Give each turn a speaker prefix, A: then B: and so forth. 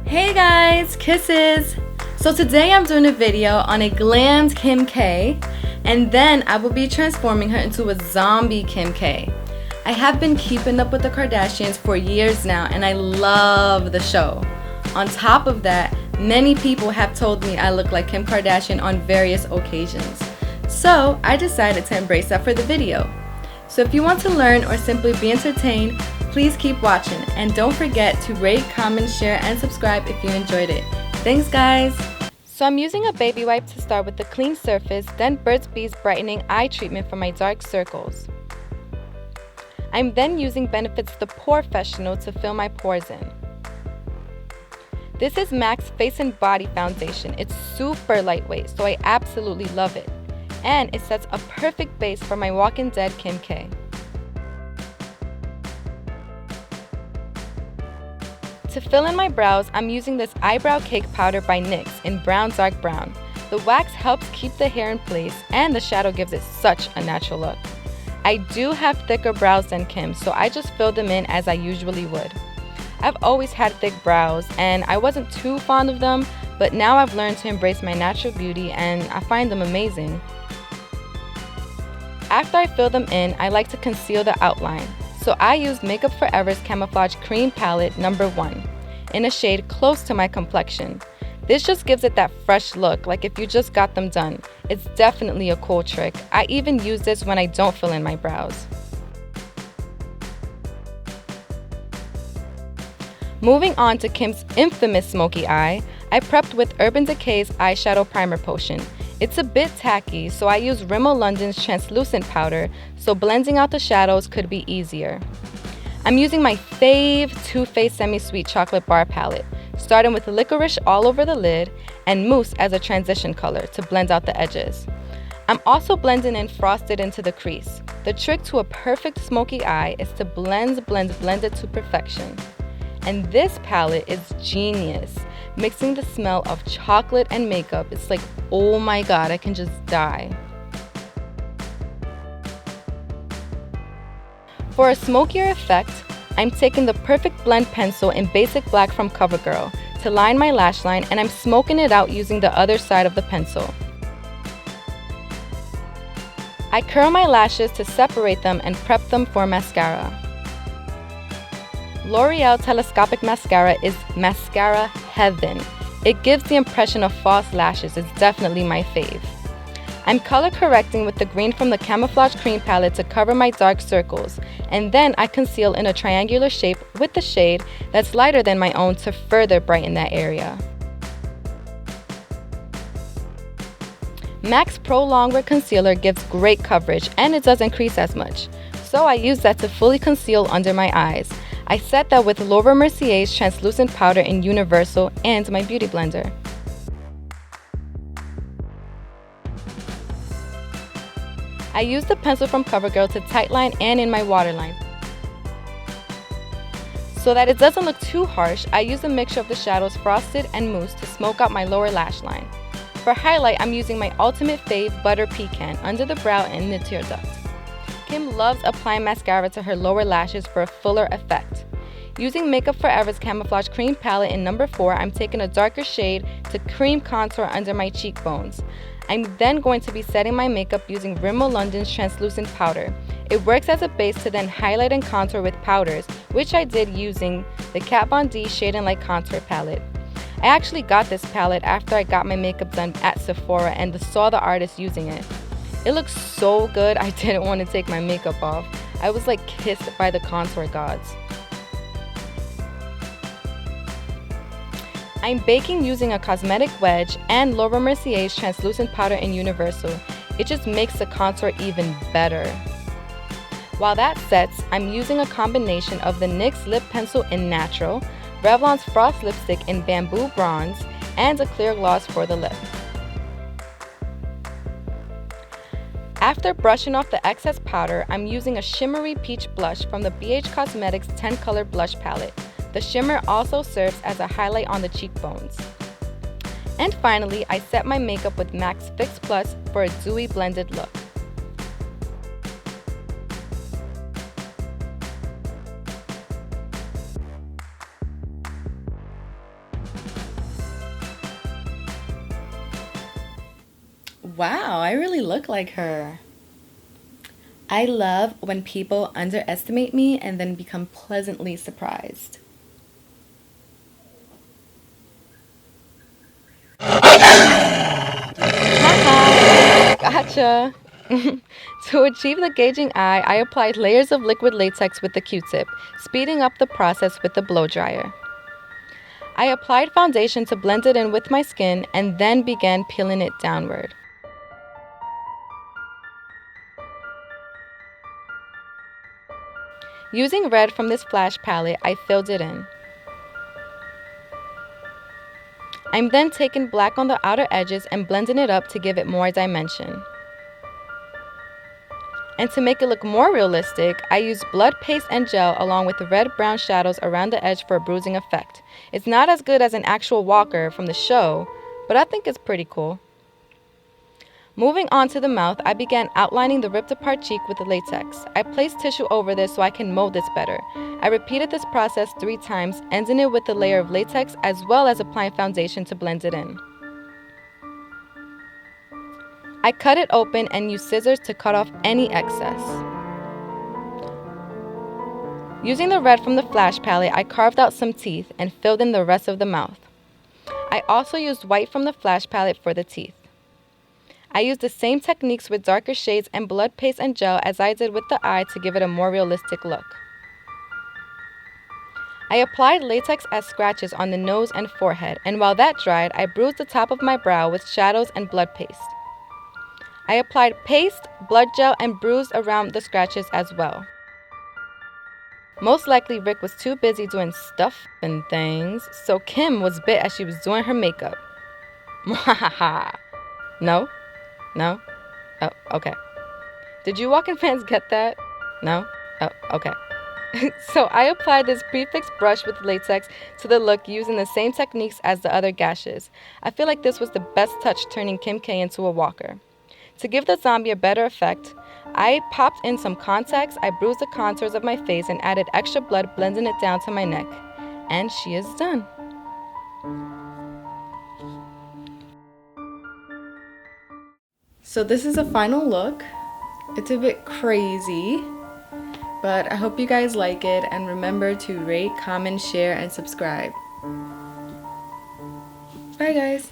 A: Hey guys, kisses! So today I'm doing a video on a glammed Kim K, and then I will be transforming her into a zombie Kim K. I have been keeping up with the Kardashians for years now, and I love the show. On top of that, many people have told me I look like Kim Kardashian on various occasions. So I decided to embrace that for the video. So if you want to learn or simply be entertained, please keep watching, and don't forget to rate, comment, share, and subscribe if you enjoyed it. Thanks guys! So I'm using a baby wipe to start with the clean surface, then Burts Bees Brightening Eye treatment for my dark circles. I'm then using Benefit's the Porefessional to fill my pores in. This is MAC's Face and Body Foundation. It's super lightweight, so I absolutely love it. And it sets a perfect base for my Walking Dead Kim K. To fill in my brows, I'm using this Eyebrow Cake Powder by NYX in Brown Dark Brown. The wax helps keep the hair in place, and the shadow gives it such a natural look. I do have thicker brows than Kim, so I just fill them in as I usually would. I've always had thick brows, and I wasn't too fond of them, but now I've learned to embrace my natural beauty, and I find them amazing. After I fill them in, I like to conceal the outline. So I used Makeup Forever's Camouflage Cream Palette No. 1 in a shade close to my complexion. This just gives it that fresh look, like if you just got them done. It's definitely a cool trick. I even use this when I don't fill in my brows. Moving on to Kim's infamous smoky eye, I prepped with Urban Decay's Eyeshadow Primer Potion. It's a bit tacky, so I use Rimmel London's translucent powder, so blending out the shadows could be easier. I'm using my fave Too Faced Semi-Sweet Chocolate Bar palette, starting with licorice all over the lid and mousse as a transition color to blend out the edges. I'm also blending in Frosted into the crease. The trick to a perfect smoky eye is to blend it to perfection. And this palette is genius. Mixing the smell of chocolate and makeup, it's like, oh my god, I can just die. For a smokier effect, I'm taking the Perfect Blend pencil in Basic Black from Covergirl to line my lash line, and I'm smoking it out using the other side of the pencil. I curl my lashes to separate them and prep them for mascara. L'Oreal Telescopic Mascara is mascara heaven. It gives the impression of false lashes. It's definitely my fave. I'm color correcting with the green from the Camouflage Cream Palette to cover my dark circles, and then I conceal in a triangular shape with the shade that's lighter than my own to further brighten that area. MAC's Pro Longwear Concealer gives great coverage, and it doesn't crease as much, so I use that to fully conceal under my eyes. I set that with Laura Mercier's translucent powder in Universal and my beauty blender. I use the pencil from CoverGirl to tightline and in my waterline. So that it doesn't look too harsh, I use a mixture of the shadows Frosted and Mousse to smoke out my lower lash line. For highlight, I'm using my ultimate fave Butter Pecan under the brow and the tear duct. Kim loves applying mascara to her lower lashes for a fuller effect. Using Makeup Forever's Camouflage Cream Palette in No. 4, I'm taking a darker shade to cream contour under my cheekbones. I'm then going to be setting my makeup using Rimmel London's translucent powder. It works as a base to then highlight and contour with powders, which I did using the Kat Von D Shade and Light Contour palette. I actually got this palette after I got my makeup done at Sephora and saw the artist using it. It looks so good, I didn't want to take my makeup off. I was like kissed by the contour gods. I'm baking using a cosmetic wedge and Laura Mercier's translucent powder in Universal. It just makes the contour even better. While that sets, I'm using a combination of the NYX lip pencil in Natural, Revlon's Frost lipstick in Bamboo Bronze, and a clear gloss for the lip. After brushing off the excess powder, I'm using a shimmery peach blush from the BH Cosmetics 10 Color Blush Palette. The shimmer also serves as a highlight on the cheekbones. And finally, I set my makeup with MAC's Fix Plus for a dewy blended look. Wow, I really look like her. I love when people underestimate me and then become pleasantly surprised. Haha, gotcha. To achieve the gauging eye, I applied layers of liquid latex with the Q-tip, speeding up the process with the blow dryer. I applied foundation to blend it in with my skin and then began peeling it downward. Using red from this flash palette, I filled it in. I'm then taking black on the outer edges and blending it up to give it more dimension. And to make it look more realistic, I used blood paste and gel along with red-brown shadows around the edge for a bruising effect. It's not as good as an actual walker from the show, but I think it's pretty cool. Moving on to the mouth, I began outlining the ripped apart cheek with the latex. I placed tissue over this so I can mold this better. I repeated this process 3 times, ending it with a layer of latex as well as applying foundation to blend it in. I cut it open and used scissors to cut off any excess. Using the red from the flash palette, I carved out some teeth and filled in the rest of the mouth. I also used white from the flash palette for the teeth. I used the same techniques with darker shades and blood paste and gel as I did with the eye to give it a more realistic look. I applied latex as scratches on the nose and forehead, and while that dried, I bruised the top of my brow with shadows and blood paste. I applied paste, blood gel, and bruised around the scratches as well. Most likely Rick was too busy doing stuff and things, so Kim was bit as she was doing her makeup. Mwahaha. No? No? Oh, okay. Did you walk-in fans get that? No? Oh, okay. So I applied this prefix brush with latex to the look using the same techniques as the other gashes. I feel like this was the best touch turning Kim K into a walker. To give the zombie a better effect, I popped in some contacts, I bruised the contours of my face and added extra blood, blending it down to my neck. And she is done. So this is a final look. It's a bit crazy, but I hope you guys like it, and remember to rate, comment, share, and subscribe. Bye guys.